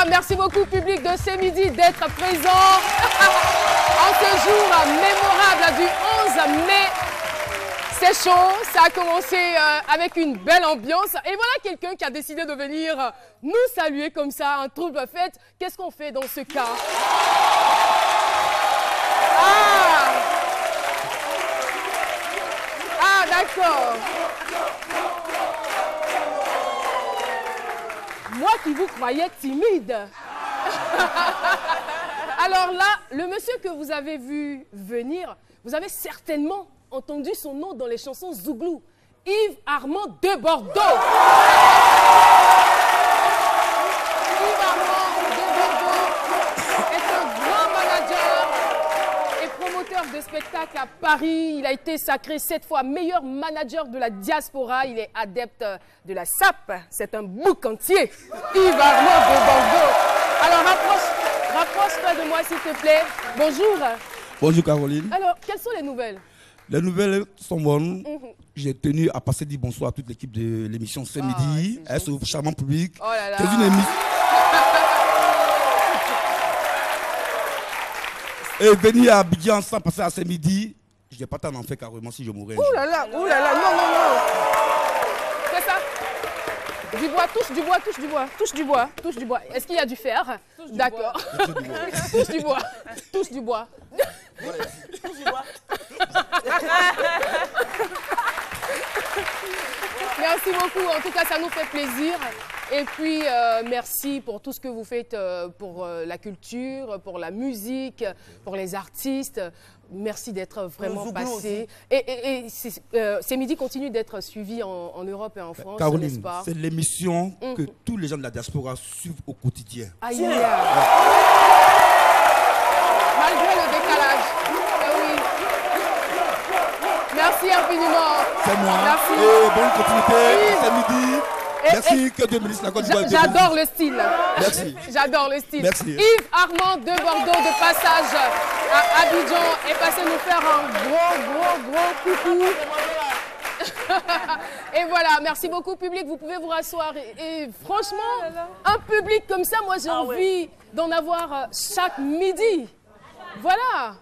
merci beaucoup public de ce midi d'être présent en ce jour mémorable du 11 mai. C'est chaud, ça a commencé avec une belle ambiance. Et voilà quelqu'un qui a décidé de venir nous saluer comme ça, un trouble fête. Qu'est-ce qu'on fait dans ce cas? Ah, d'accord. Moi qui vous croyais timide. Alors là, le monsieur que vous avez vu venir, vous avez certainement entendu son nom dans les chansons Zouglou. Yves Armand de Bordeaux. Yves Armand de Bordeaux est un grand manager et promoteur de spectacles à Paris. Il a été sacré 7 fois meilleur manager de la diaspora. Il est adepte de la SAP. C'est un bouc entier. Yves Armand de Bordeaux. Alors rapproche-toi de moi s'il te plaît. Bonjour. Bonjour Caroline. Alors, quelles sont les nouvelles? Les nouvelles sont bonnes. J'ai tenu à passer dire bonsoir à toute l'équipe de l'émission ce midi, à ce charmant public. Oh là là. C'est une émission. Et venir à Abidjan sans passer à ce midi, je n'ai pas tant d'en faire carrément si je mourrais. Ouh là là, non, non, non. C'est ça. Du bois, touche du bois, touche du bois, touche du bois, touche du bois. Est-ce qu'il y a du fer? D'accord. Touche du bois, touche du bois. Touche du bois. Merci beaucoup, en tout cas ça nous fait plaisir. Et puis merci pour tout ce que vous faites pour la culture, pour la musique, pour les artistes. Merci d'être vraiment passé. Et ces midis continuent d'être suivis en Europe et en France, n'est-ce pas? C'est l'émission que tous les gens de la diaspora suivent au quotidien. Aïe, malgré le décalage. Oui. Merci infiniment. C'est moi. Merci. Et bonne continuité ce midi. Merci que Dieu bénisse la Côte d'Ivoire. J'adore le style. Merci. J'adore le style. Merci. Yves Armand de Bordeaux de passage à Abidjan est passé nous faire un gros coucou. Et voilà, merci beaucoup public, vous pouvez vous rasseoir. Et franchement, un public comme ça, moi j'ai envie d'en avoir chaque midi. Voilà.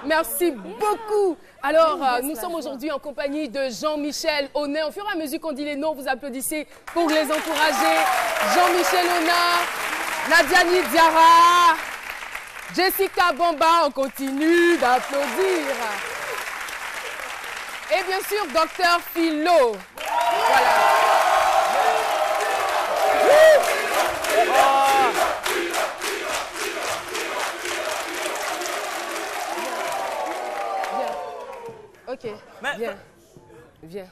Merci beaucoup. Alors, nous sommes aujourd'hui en compagnie de Jean-Michel Onay. Au fur et à mesure qu'on dit les noms, vous applaudissez pour les encourager. Jean-Michel Onay, Nadiani Diarra, Jessica Bamba, on continue d'applaudir. Et bien sûr, Dr Philo. Voilà. Ok, viens.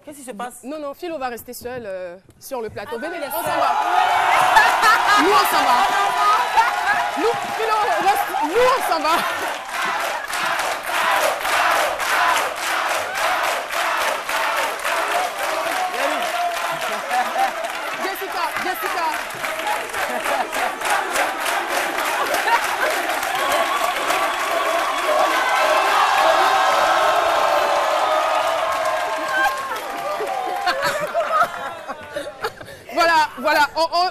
Qu'est-ce qui se passe? Non, Philo va rester seul sur le plateau. Venez, on s'en va. Nous, on s'en va. Nous, Philo, reste. Nous, on s'en va. Jessica. Voilà,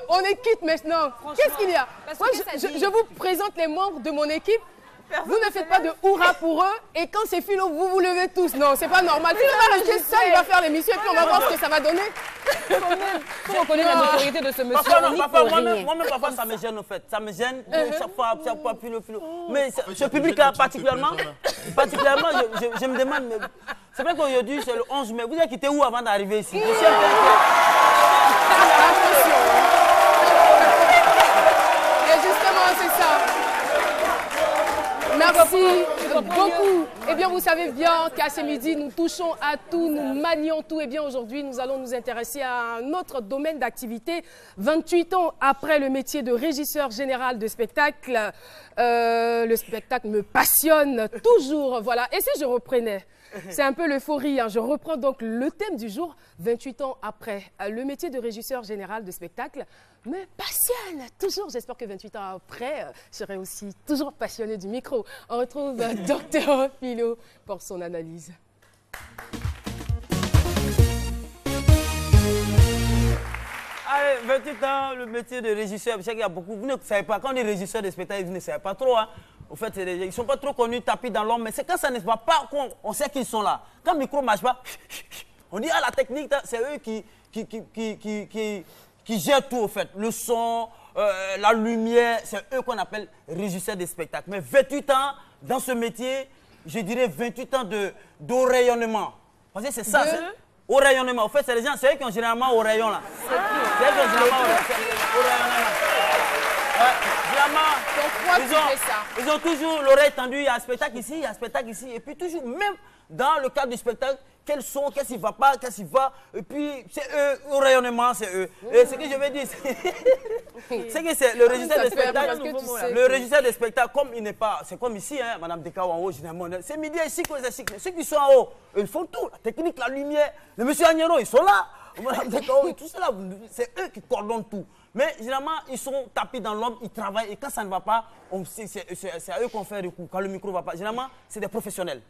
on est quitte maintenant. Qu'est-ce qu'il y a? Moi, je vous présente les membres de mon équipe. Vous ne faites pas de hurrah pour eux et quand c'est Philo, vous vous levez tous. Non, c'est pas normal. Philo va rester seul, il va faire l'émission et puis on va voir ce que ça va donner. On connaît la notoriété de ce monsieur. Moi-même, parfois, ça me gêne, en fait. Ça me gêne. Chaque fois, Philo. Mais ce public-là, particulièrement, je me demande, c'est vrai qu'aujourd'hui, c'est le 11 mai. Vous avez quitté où avant d'arriver ici? Attention. Et justement, c'est ça. Merci beaucoup. Eh bien, vous savez bien qu'à ce midi, nous touchons à tout, nous manions tout. Eh bien, aujourd'hui, nous allons nous intéresser à un autre domaine d'activité. 28 ans après le métier de régisseur général de spectacle, le spectacle me passionne toujours. Voilà. Et si je reprenais? C'est un peu l'euphorie. Je reprends donc le thème du jour, 28 ans après. Le métier de régisseur général de spectacle me passionne toujours. J'espère que 28 ans après, je serai aussi toujours passionnée du micro. On retrouve Dr Philo pour son analyse. 28 ans, le métier de régisseur, je sais qu'il y a beaucoup, vous ne savez pas, quand on est régisseur de spectacle, vous ne savez pas trop. Hein. En fait, ils ne sont pas trop connus, tapis dans l'ombre, mais c'est quand ça ne va pas qu'on sait qu'ils sont là. Quand le micro ne marche pas, on dit, ah, la technique, c'est eux qui gèrent tout, en fait. Le son, la lumière, c'est eux qu'on appelle régisseurs de spectacle. Mais 28 ans dans ce métier, je dirais 28 ans de rayonnement. Parce que c'est ça, au rayonnement. En fait, c'est les gens, c'est eux qui ont généralement au rayon là. C'est eux qui ont généralement au rayonnement. Ils ont toujours l'oreille tendue, il y a un spectacle ici, il y a un spectacle ici. Et puis toujours, même dans le cadre du spectacle, quels sont, qu'est-ce qui ne va pas, qu'est-ce qui va. Et puis, c'est eux, au rayonnement, c'est eux. Et ce que je veux dire, c'est que c'est le régisseur des spectacles. Le régisseur des spectacles, comme il n'est pas, c'est comme ici, hein, Madame Dekao en haut, généralement. C'est midi ici que c'est cycle. Ceux qui sont en haut, ils font tout. La technique, la lumière. Le monsieur Agnero, ils sont là. Madame Dekao, tout cela, c'est eux qui coordonnent tout. Mais généralement, ils sont tapis dans l'ombre, ils travaillent. Et quand ça ne va pas, c'est à eux qu'on fait recours. Quand le micro ne va pas, généralement, c'est des professionnels.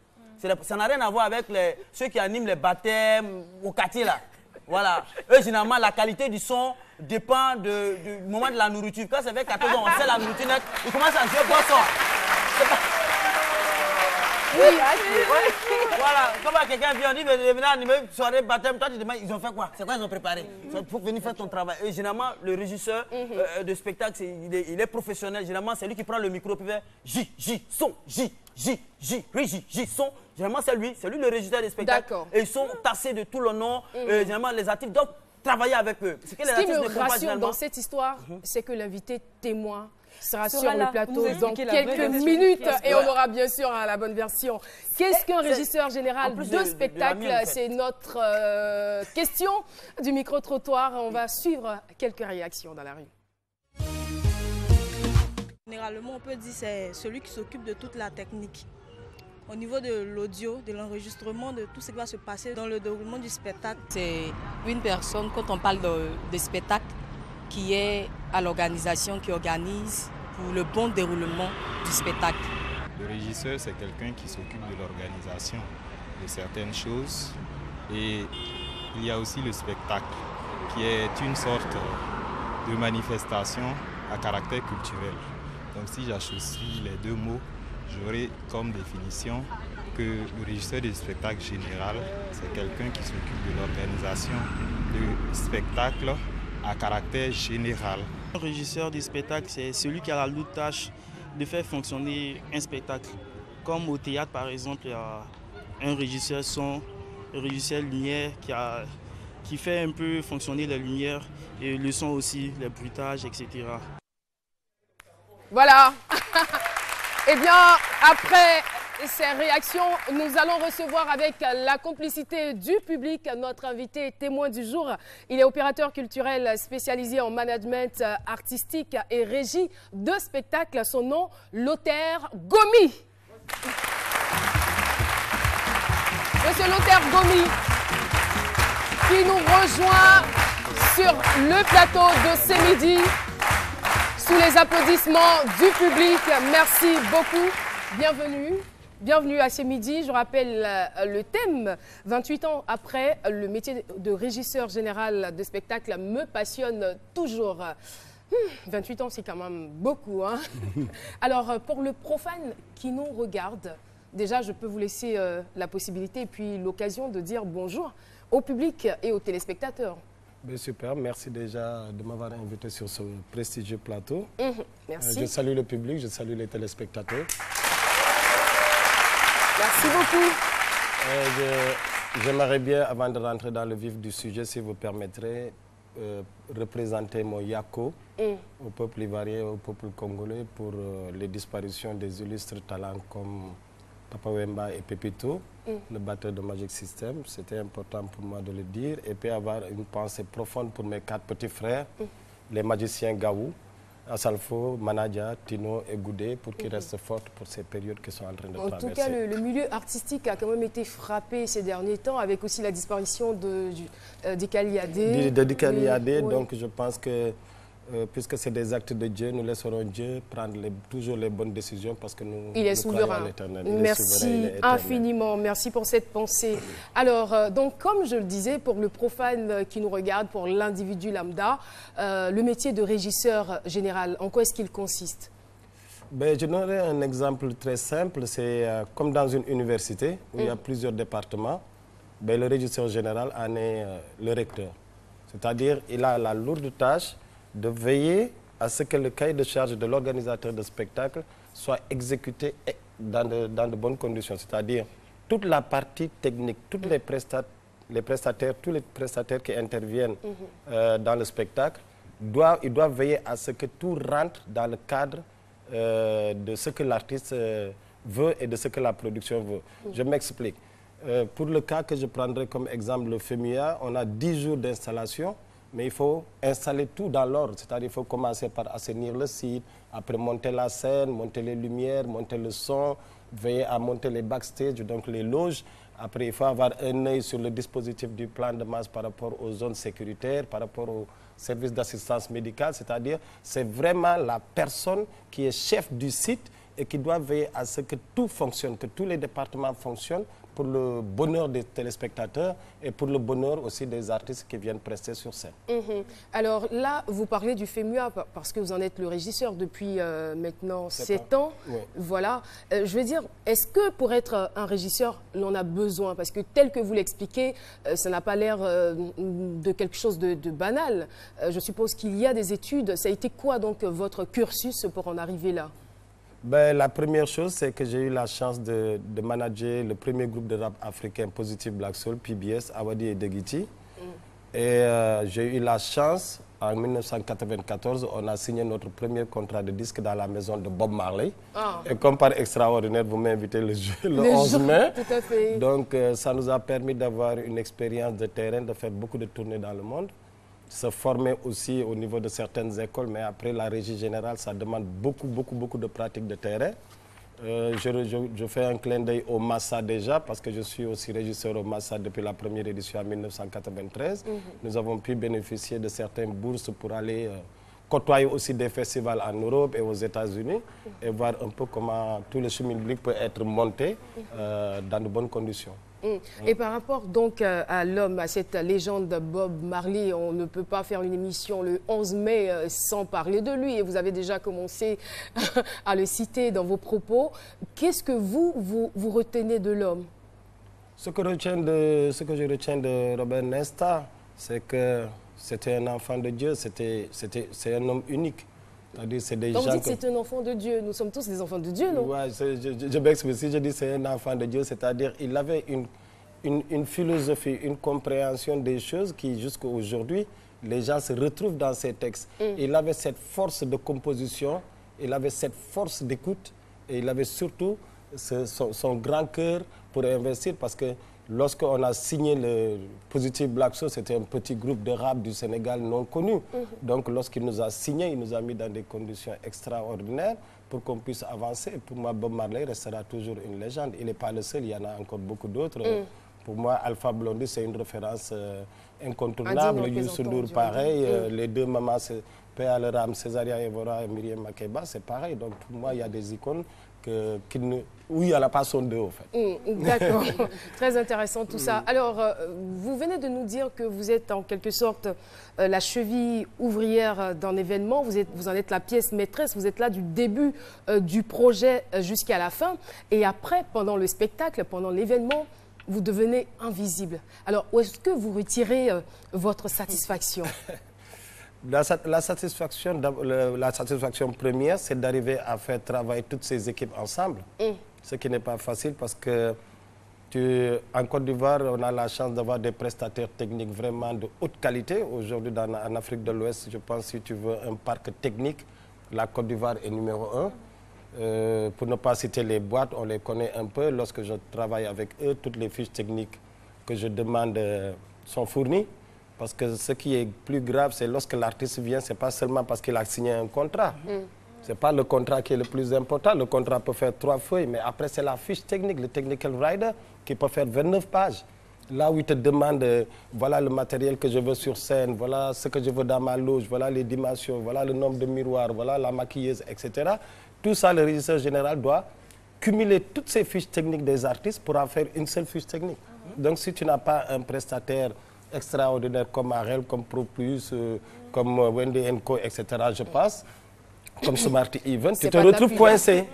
Ça n'a rien à voir avec ceux qui animent les baptêmes au quartier là. Voilà. Eux, généralement, la qualité du son dépend du moment de la nourriture. Quand c'est vers 14 ans, on sait la nourriture nette, ils commencent à jouer boisson. Oui, voilà. Comme quelqu'un vient, on dit, venez animer une soirée baptême, toi tu demandes, ils ont fait quoi? C'est quoi ils ont préparé? Il faut venir faire ton travail. Et généralement, le régisseur de spectacle, il est professionnel. Généralement, c'est lui qui prend le micro et fait J, son, J, son. Généralement, c'est lui le régisseur des spectacles. Et ils sont tassés de tout le nom. Généralement, les artistes doivent travailler avec eux. Ce qui me rassure dans cette histoire, c'est que l'invité témoin sera sur le plateau dans quelques minutes et on aura bien sûr la bonne version. Qu'est-ce qu'un régisseur général de spectacle? C'est notre question du micro-trottoir. On va suivre quelques réactions dans la rue. Généralement, on peut dire que c'est celui qui s'occupe de toute la technique. Au niveau de l'audio, de l'enregistrement, de tout ce qui va se passer dans le déroulement du spectacle. C'est une personne, quand on parle de spectacle, qui est à l'organisation, qui organise pour le bon déroulement du spectacle. Le régisseur, c'est quelqu'un qui s'occupe de l'organisation de certaines choses. Et il y a aussi le spectacle, qui est une sorte de manifestation à caractère culturel. Donc si j'associe les deux mots, j'aurai comme définition que le régisseur des spectacles général, c'est quelqu'un qui s'occupe de l'organisation de spectacles à caractère général. Un régisseur du spectacle, c'est celui qui a la lourde tâche de faire fonctionner un spectacle. Comme au théâtre, par exemple, il y a un régisseur son, un régisseur lumière qui fait un peu fonctionner les lumières et le son aussi, les bruitages, etc. Voilà. Eh bien, après ces réactions, nous allons recevoir avec la complicité du public notre invité témoin du jour. Il est opérateur culturel spécialisé en management artistique et régie de spectacle. Son nom, Lothaire Gomi. Monsieur Lothaire Gomi, qui nous rejoint sur le plateau de ce midi, sous les applaudissements du public. Merci beaucoup. Bienvenue. Bienvenue à ce midi. Je rappelle le thème. 28 ans après, le métier de régisseur général de spectacle me passionne toujours. 28 ans, c'est quand même beaucoup. Hein. Alors, pour le profane qui nous regarde, déjà, je peux vous laisser la possibilité et puis l'occasion de dire bonjour au public et aux téléspectateurs. Super, merci déjà de m'avoir invité sur ce prestigieux plateau. Merci. Je salue le public, je salue les téléspectateurs. Merci beaucoup. J'aimerais bien, avant de rentrer dans le vif du sujet, si vous permettrez, représenter mon yako au peuple ivoirien, au peuple congolais pour les disparitions des illustres talents comme Papa Wemba et Pepito, le batteur de Magic System. C'était important pour moi de le dire. Et puis avoir une pensée profonde pour mes 4 petits frères, les magiciens Gaou, Asalfo, Manadja, Tino et Goudé, pour qu'ils restent forts pour ces périodes qu'ils sont en train de traverser. En tout cas, le milieu artistique a quand même été frappé ces derniers temps, avec aussi la disparition de Dikali Adé. De Dikali Adé, donc je pense que puisque c'est des actes de Dieu, nous laisserons Dieu prendre toujours les bonnes décisions parce que nous, il est souverain. Merci infiniment, merci pour cette pensée. Alors, donc, comme je le disais, pour le profane qui nous regarde, pour l'individu lambda, le métier de régisseur général, en quoi est-ce qu'il consiste? Je donnerai un exemple très simple, c'est comme dans une université où il y a plusieurs départements, le régisseur général en est le recteur. C'est-à-dire qu'il a la lourde tâche de veiller à ce que le cahier de charge de l'organisateur de spectacle soit exécuté dans de bonnes conditions. C'est-à-dire toute la partie technique, tous les prestataires qui interviennent dans le spectacle, ils doivent veiller à ce que tout rentre dans le cadre de ce que l'artiste veut et de ce que la production veut. Je m'explique. Pour le cas que je prendrai comme exemple, le FEMUA, on a 10 jours d'installation. Mais il faut installer tout dans l'ordre, c'est-à-dire qu'il faut commencer par assainir le site, après monter la scène, monter les lumières, monter le son, veiller à monter les backstage, donc les loges. Après, il faut avoir un œil sur le dispositif du plan de masse par rapport aux zones sécuritaires, par rapport aux services d'assistance médicale, c'est-à-dire c'est vraiment la personne qui est chef du site et qui doit veiller à ce que tout fonctionne, que tous les départements fonctionnent pour le bonheur des téléspectateurs et pour le bonheur aussi des artistes qui viennent prester sur scène. Alors là, vous parlez du FEMUA parce que vous en êtes le régisseur depuis maintenant 7 ans. Oui. Voilà. Je veux dire, est-ce que pour être un régisseur, l'on a besoin? Parce que tel que vous l'expliquez, ça n'a pas l'air de quelque chose de banal. Je suppose qu'il y a des études. Ça a été quoi donc votre cursus pour en arriver là? La première chose, c'est que j'ai eu la chance de manager le premier groupe de rap africain Positive Black Soul, PBS, Awadi et Degiti. Et j'ai eu la chance, en 1994, on a signé notre premier contrat de disque dans la maison de Bob Marley. Et comme par extraordinaire, vous m'invitez le 11 mai. Tout à fait. Donc ça nous a permis d'avoir une expérience de terrain, de faire beaucoup de tournées dans le monde. Se former aussi au niveau de certaines écoles, mais après la régie générale, ça demande beaucoup de pratiques de terrain. Je fais un clin d'œil au Massa déjà, parce que je suis aussi régisseur au Massa depuis la première édition en 1993. Nous avons pu bénéficier de certaines bourses pour aller côtoyer aussi des festivals en Europe et aux États-Unis et voir un peu comment tout le chemin public peut être monté dans de bonnes conditions. Et par rapport donc à l'homme, à cette légende de Bob Marley, on ne peut pas faire une émission le 11 mai sans parler de lui. Et vous avez déjà commencé à le citer dans vos propos. Qu'est-ce que vous retenez de l'homme? Ce que je retiens de Robert Nesta, c'est que c'était un enfant de Dieu, c'est un homme unique. C'est des Donc gens vous dites que c'est un enfant de Dieu. Nous sommes tous des enfants de Dieu, non? Oui, je m'explique. Si je dis c'est un enfant de Dieu, c'est-à-dire qu'il avait une philosophie, une compréhension des choses qui, jusqu'à aujourd'hui, les gens se retrouvent dans ces textes. Il avait cette force de composition, il avait cette force d'écoute, et il avait surtout son grand cœur pour investir, parce que lorsqu'on a signé le Positive Black Soul, c'était un petit groupe de rap du Sénégal non connu. Donc lorsqu'il nous a signé, il nous a mis dans des conditions extraordinaires pour qu'on puisse avancer. Et pour moi, Bob Marley restera toujours une légende. Il n'est pas le seul, il y en a encore beaucoup d'autres. Pour moi, Alpha Blondy, c'est une référence incontournable. Youssou Ndour, pareil. Les deux mamans, Paix à leur âme, Césaria Evora et Myriam Makeba, c'est pareil. Donc pour moi, il y a des icônes où il n'y en a pas son deux, en fait. D'accord. Très intéressant tout ça. Alors, vous venez de nous dire que vous êtes en quelque sorte la cheville ouvrière d'un événement. Vous en êtes la pièce maîtresse. Vous êtes là du début du projet jusqu'à la fin. Et après, pendant le spectacle, pendant l'événement, vous devenez invisible. Alors, où est-ce que vous retirez votre satisfaction? La satisfaction première, c'est d'arriver à faire travailler toutes ces équipes ensemble. Ce qui n'est pas facile parce que en Côte d'Ivoire, on a la chance d'avoir des prestataires techniques vraiment de haute qualité. Aujourd'hui, en Afrique de l'Ouest, je pense que si tu veux un parc technique, la Côte d'Ivoire est numéro 1. Pour ne pas citer les boîtes, on les connaît un peu. Lorsque je travaille avec eux, toutes les fiches techniques que je demande sont fournies. Parce que ce qui est plus grave, c'est lorsque l'artiste vient, ce n'est pas seulement parce qu'il a signé un contrat. Ce n'est pas le contrat qui est le plus important. Le contrat peut faire 3 feuilles, mais après, c'est la fiche technique, le technical rider, qui peut faire 29 pages. Là où ils te demandent, voilà le matériel que je veux sur scène, voilà ce que je veux dans ma loge, voilà les dimensions, voilà le nombre de miroirs, voilà la maquilleuse, etc. Tout ça, le régisseur général doit cumuler toutes ces fiches techniques des artistes pour en faire une seule fiche technique. Donc si tu n'as pas un prestataire extraordinaire comme Arel, comme ProPlus, comme Wendy & Co, etc., je passe, comme Smarty Event, tu te retrouves coincé.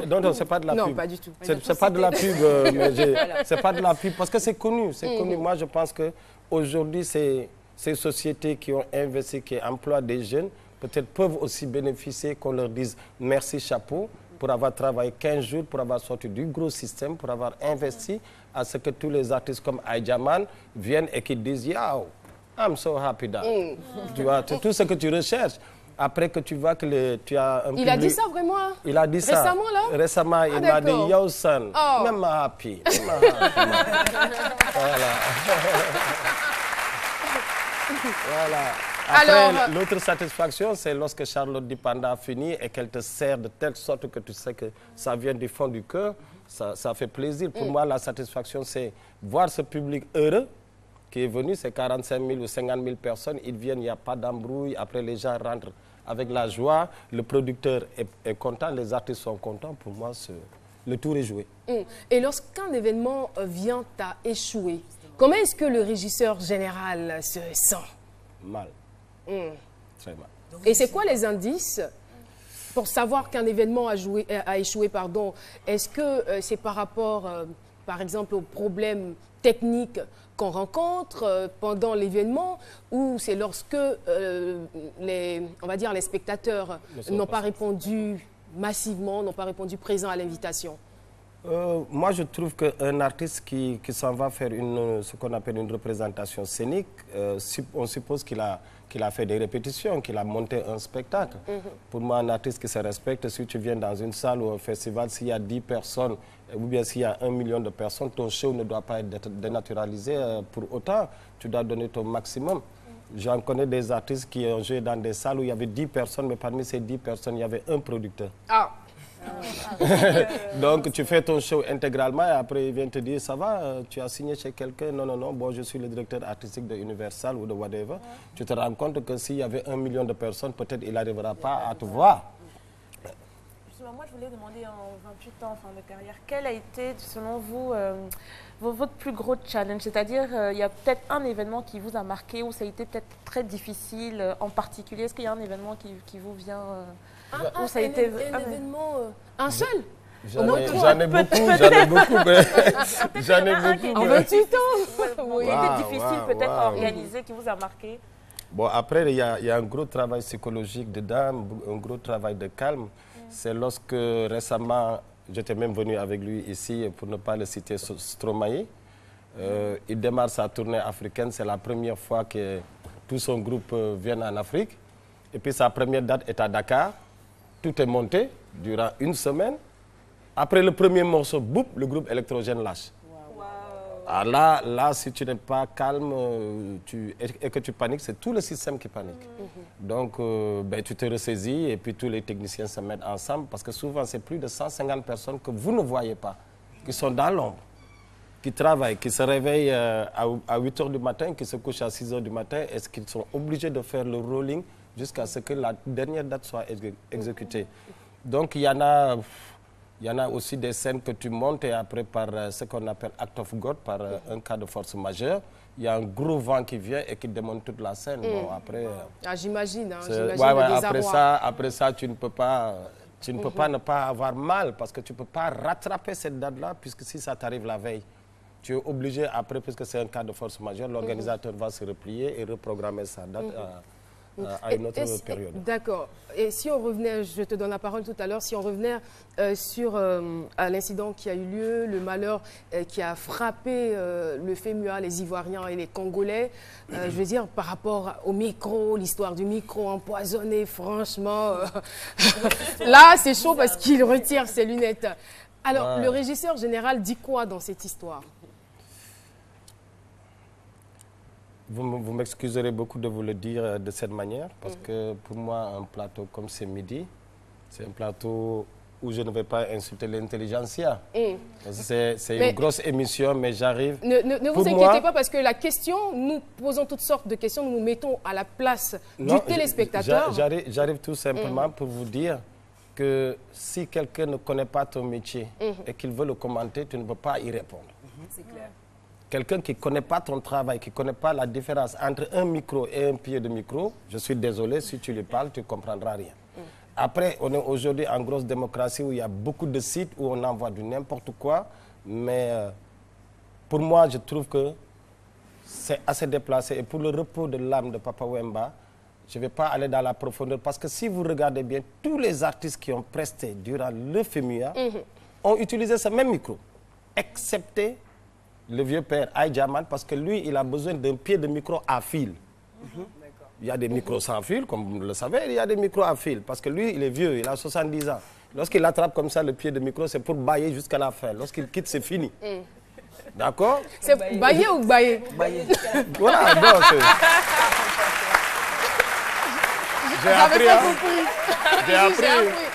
Non, c'est pas de la pub. Non, pas du tout. C'est pas de la pub, mais c'est pas de la pub parce que c'est connu. C'est connu. Moi, je pense qu'aujourd'hui, ces sociétés qui ont investi, qui emploient des jeunes, peut-être peuvent aussi bénéficier qu'on leur dise merci, chapeau, pour avoir travaillé 15 jours, pour avoir sorti du gros système, pour avoir investi à ce que tous les artistes comme Aïjaman viennent et qu'ils disent « Yo, I'm so happy that. Tu vois, c'est tout ce que tu recherches. Après que tu vois que tu as un public... Il a dit ça vraiment? Il a dit ça. Récemment, là? Récemment, il m'a dit « Yo, son, I'm happy. Voilà. Voilà. Après, l'autre satisfaction, c'est lorsque Charlotte Dipanda finit et qu'elle te sert de telle sorte que tu sais que ça vient du fond du cœur. Ça fait plaisir. Pour moi, la satisfaction, c'est voir ce public heureux qui est venu. C'est 45 000 ou 50 000 personnes. Ils viennent, il n'y a pas d'embrouille. Après, les gens rentrent avec la joie. Le producteur est content, les artistes sont contents. Pour moi, le tour est joué. Et lorsqu'un événement vient à échouer, comment est-ce que le régisseur général se sent? Mal. Très mal. Et c'est quoi les indices pour savoir qu'un événement a échoué? Est-ce que c'est par rapport, par exemple, aux problèmes techniques qu'on rencontre pendant l'événement, ou c'est lorsque on va dire les spectateurs n'ont pas répondu massivement, n'ont pas répondu présent à l'invitation? Moi, je trouve qu'un artiste qui s'en va faire ce qu'on appelle une représentation scénique, on suppose qu'il a fait des répétitions, qu'il a monté un spectacle. Pour moi, un artiste qui se respecte, si tu viens dans une salle ou un festival, s'il y a 10 personnes, ou bien s'il y a 1 million de personnes, ton show ne doit pas être dénaturalisé pour autant. Tu dois donner ton maximum. J'en connais des artistes qui ont joué dans des salles où il y avait 10 personnes, mais parmi ces 10 personnes, il y avait un producteur. Donc tu fais ton show intégralement et après il vient te dire ça va, tu as signé chez quelqu'un, non, bon je suis le directeur artistique de Universal ou de whatever. Tu te rends compte que s'il y avait 1 million de personnes, peut-être il n'arrivera pas à te voir. Justement, moi je voulais demander en 28 ans de carrière, quel a été selon vous votre plus gros challenge? C'est-à-dire il y a peut-être un événement qui vous a marqué ou ça a été peut-être très difficile en particulier. Est-ce qu'il y a un événement qui vous vient où ça a été un événement, un seul? J'en ai beaucoup, En 28 ans. Il était difficile peut-être à organiser, qui vous a marqué? Bon, après, il y a un gros travail psychologique dedans, un gros travail de calme. C'est lorsque récemment, j'étais même venu avec lui ici, pour ne pas le citer, Stromae. Il démarre sa tournée africaine, c'est la première fois que tout son groupe vient en Afrique. Et puis sa première date est à Dakar. Tout est monté durant une semaine. Après le premier morceau, boum, le groupe électrogène lâche. Ah, là, si tu n'es pas calme et que tu paniques, c'est tout le système qui panique. Donc, tu te ressaisis et puis tous les techniciens se mettent ensemble parce que souvent, c'est plus de 150 personnes que vous ne voyez pas, qui sont dans l'ombre, qui travaillent, qui se réveillent à 8 h du matin, qui se couchent à 6 h du matin et qui sont obligés de faire le rolling jusqu'à ce que la dernière date soit exécutée. Donc, il y en a aussi des scènes que tu montes et après par ce qu'on appelle act of God, par un cas de force majeure, il y a un gros vent qui vient et qui démonte toute la scène. Bon, après, j'imagine. Après ça, tu ne peux pas ne pas avoir mal parce que tu ne peux pas rattraper cette date-là puisque si ça t'arrive la veille, tu es obligé après, puisque c'est un cas de force majeure, l'organisateur va se replier et reprogrammer sa date à une autre période. D'accord. Et si on revenait, je te donne la parole tout à l'heure, si on revenait sur l'incident qui a eu lieu, le malheur qui a frappé le FEMUA, les Ivoiriens et les Congolais, je veux dire, par rapport au micro, l'histoire du micro empoisonné, franchement, là c'est chaud parce qu'il retire ses lunettes. Alors, le régisseur général dit quoi dans cette histoire? Vous m'excuserez beaucoup de vous le dire de cette manière, parce que pour moi, un plateau comme c'est Midi, c'est un plateau où je ne vais pas insulter l'intelligentsia. C'est une grosse émission, mais j'arrive... Ne vous inquiétez pas, parce que la question, nous posons toutes sortes de questions, nous nous mettons à la place du téléspectateur. J'arrive tout simplement pour vous dire que si quelqu'un ne connaît pas ton métier et qu'il veut le commenter, tu ne peux pas y répondre. C'est clair. Quelqu'un qui ne connaît pas ton travail, qui ne connaît pas la différence entre un micro et un pied de micro, je suis désolé, si tu lui parles, tu ne comprendras rien. Après, on est aujourd'hui en grosse démocratie où il y a beaucoup de sites où on envoie du n'importe quoi, mais pour moi, je trouve que c'est assez déplacé. Et pour le repos de l'âme de Papa Wemba, je ne vais pas aller dans la profondeur, parce que si vous regardez bien, tous les artistes qui ont presté durant le FEMUA ont utilisé ce même micro, excepté le vieux père Aïdjaman, parce que lui, il a besoin d'un pied de micro à fil. Il y a des micros sans fil, comme vous le savez, il y a des micros à fil, parce que lui, il est vieux, il a 70 ans. Lorsqu'il attrape comme ça le pied de micro, c'est pour bailler jusqu'à la fin. Lorsqu'il quitte, c'est fini. D'accord? C'est bailler ou bailler? Voilà, bon, c'est... J'ai appris,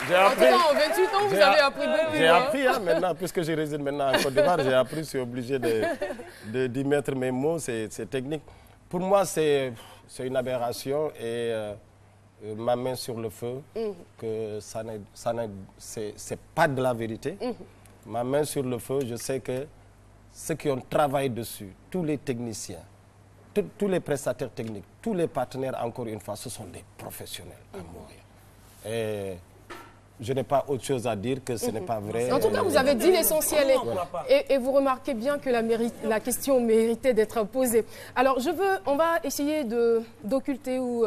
En tout cas, en 28 ans, vous avez appris beaucoup. J'ai appris, maintenant, puisque je réside maintenant en Côte d'Ivoire, j'ai appris, je suis obligé d'y mettre mes mots, c'est technique. Pour moi, c'est une aberration et ma main sur le feu, que c'est pas de la vérité. Ma main sur le feu, je sais que ceux qui ont travaillé dessus, tous les techniciens, tous les prestataires techniques, tous les partenaires, encore une fois, ce sont des professionnels à mourir. Et je n'ai pas autre chose à dire que ce n'est pas vrai. En tout cas, vous avez dit l'essentiel et vous remarquez bien que la question méritait d'être posée. Alors, on va essayer d'occulter ou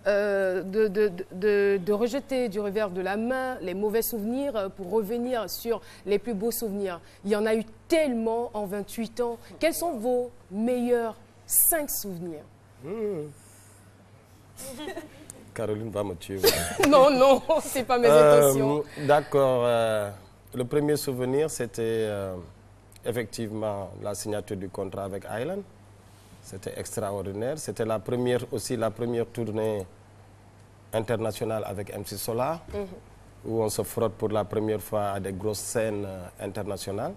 de rejeter du revers de la main les mauvais souvenirs pour revenir sur les plus beaux souvenirs. Il y en a eu tellement en 28 ans. Quels sont vos meilleurs 5 souvenirs? Caroline va me tuer. Non, non, c'est pas mes intentions. D'accord. Le premier souvenir, c'était effectivement la signature du contrat avec Island. C'était extraordinaire. C'était la première tournée internationale avec MC Solar, où on se frotte pour la première fois à des grosses scènes internationales.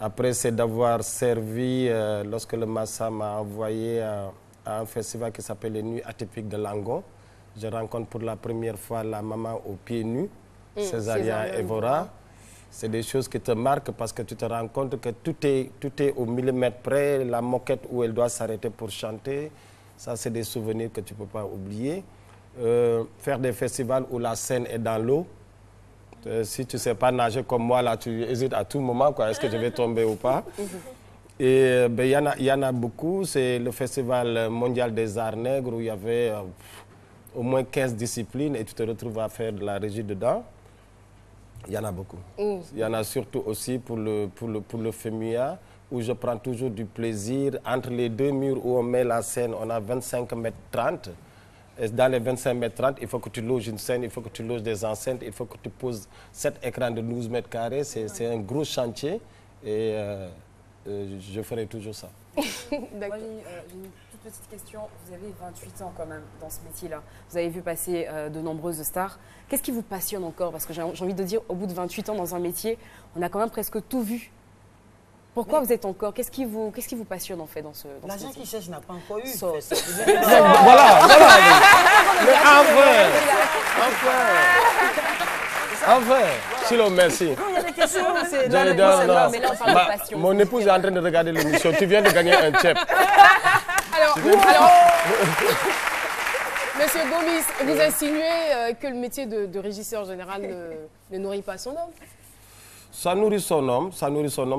Après, c'est d'avoir servi, lorsque le Massa m'a envoyé à un festival qui s'appelle les Nuits atypiques de Langon. Je rencontre pour la première fois la maman aux pieds nus, Césaria Evora. C'est des choses qui te marquent parce que tu te rends compte que tout est au millimètre près, la moquette où elle doit s'arrêter pour chanter. Ça, c'est des souvenirs que tu ne peux pas oublier. Faire des festivals où la scène est dans l'eau. Si tu ne sais pas nager comme moi, là, tu hésites à tout moment, est-ce que je vais tomber ou pas. Et il y en a beaucoup. C'est le Festival mondial des arts nègres où il y avait au moins 15 disciplines et tu te retrouves à faire de la régie dedans. Il y en a beaucoup. Il y en a surtout aussi pour le FEMUA, où je prends toujours du plaisir. Entre les deux murs où on met la scène, on a 25 mètres 30. Et dans les 25 mètres 30, il faut que tu loges une scène, il faut que tu loges des enceintes, il faut que tu poses 7 écrans de 12 mètres carrés. C'est un gros chantier et je ferai toujours ça. Moi, j'ai une toute petite question. Vous avez 28 ans quand même dans ce métier-là. Vous avez vu passer de nombreuses stars. Qu'est-ce qui vous passionne encore? Parce que j'ai envie de dire, au bout de 28 ans dans un métier, on a quand même presque tout vu. Pourquoi vous êtes encore? Qu'est-ce qui vous passionne en fait dans ce métier? L'agent qui cherche n'a pas encore eu. Voilà. Mais enfin, Chilo, merci. Il y a des questions. Mon épouse est en train de regarder l'émission. Tu viens de gagner un chep. Alors, Monsieur Gomis, vous insinuez que le métier de régisseur général ne nourrit pas son homme? Ça nourrit son homme,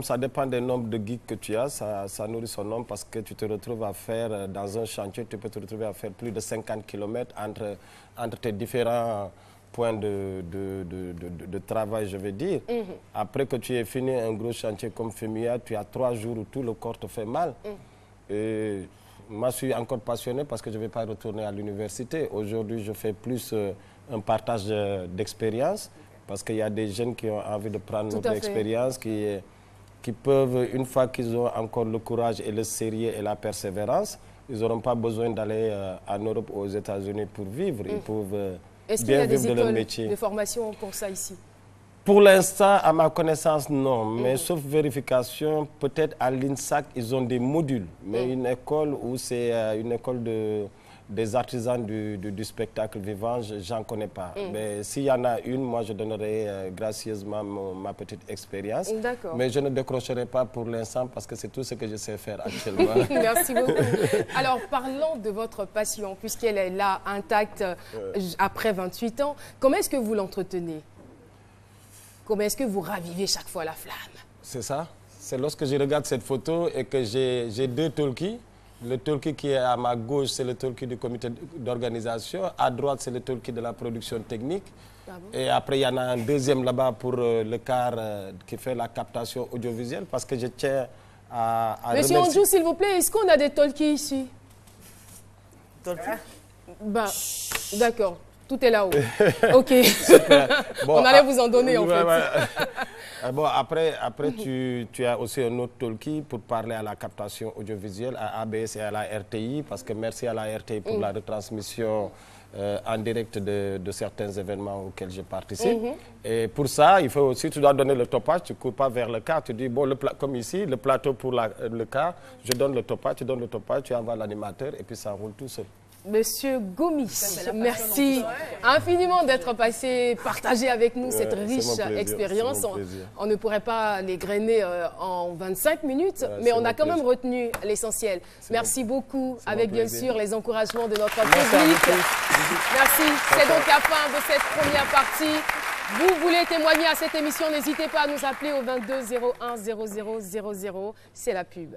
ça dépend des nombres de geeks que tu as, ça nourrit son homme parce que tu te retrouves à faire, dans un chantier, tu peux te retrouver à faire plus de 50 km entre tes différents points de travail, je vais dire. Après que tu aies fini un gros chantier comme FEMUA, tu as 3 jours où tout le corps te fait mal. Et moi, je suis encore passionné parce que je ne vais pas retourner à l'université. Aujourd'hui, je fais plus un partage d'expérience. Parce qu'il y a des jeunes qui ont envie de prendre notre expérience, qui peuvent, une fois qu'ils ont encore le courage et le sérieux et la persévérance, ils n'auront pas besoin d'aller en Europe ou aux États-Unis pour vivre. Ils peuvent Est-ce qu'il y a bien vivre de leur métier. Est-ce qu'il y a des écoles de formation pour ça ici? Pour l'instant, à ma connaissance, non. Mais sauf vérification, peut-être à l'INSAC, ils ont des modules. Mais une école où c'est une école des artisans du spectacle vivant, j'en connais pas. Mais s'il y en a une, moi, je donnerai gracieusement ma petite expérience. Mais je ne décrocherai pas pour l'instant parce que c'est tout ce que je sais faire actuellement. Merci beaucoup. Alors, parlons de votre passion, puisqu'elle est là, intacte, après 28 ans. Comment est-ce que vous l'entretenez? Comment est-ce que vous ravivez chaque fois la flamme? C'est ça. C'est lorsque je regarde cette photo et que j'ai deux talkies. Le talkie qui est à ma gauche, c'est le talkie du comité d'organisation. À droite, c'est le talkie de la production technique. Et après, il y en a un deuxième là-bas pour le quart qui fait la captation audiovisuelle. Parce que je tiens à Monsieur Anjou, s'il vous plaît, est-ce qu'on a des talkies ici? Bah, d'accord. Tout est là-haut. OK. Bon, on allait vous en donner, en fait. Bon, après tu as aussi un autre talkie pour parler à la captation audiovisuelle, à ABS et à la RTI, parce que merci à la RTI pour la retransmission en direct de certains événements auxquels je participe. Et pour ça, il faut aussi, tu dois donner le topage, tu ne cours pas vers le quart, tu dis, bon, comme ici, le plateau pour le quart, je donne le topage, tu donnes le topage, tu envoies l'animateur et puis ça roule tout seul. Monsieur Gomis, merci infiniment d'être passé, partager avec nous cette riche expérience. On ne pourrait pas l'égrener en 25 minutes, mais on a quand même retenu l'essentiel. Merci beaucoup, avec bien sûr les encouragements de notre public. Merci. C'est donc la fin de cette première partie. Vous voulez témoigner à cette émission, n'hésitez pas à nous appeler au 22 01 00 00. C'est la pub.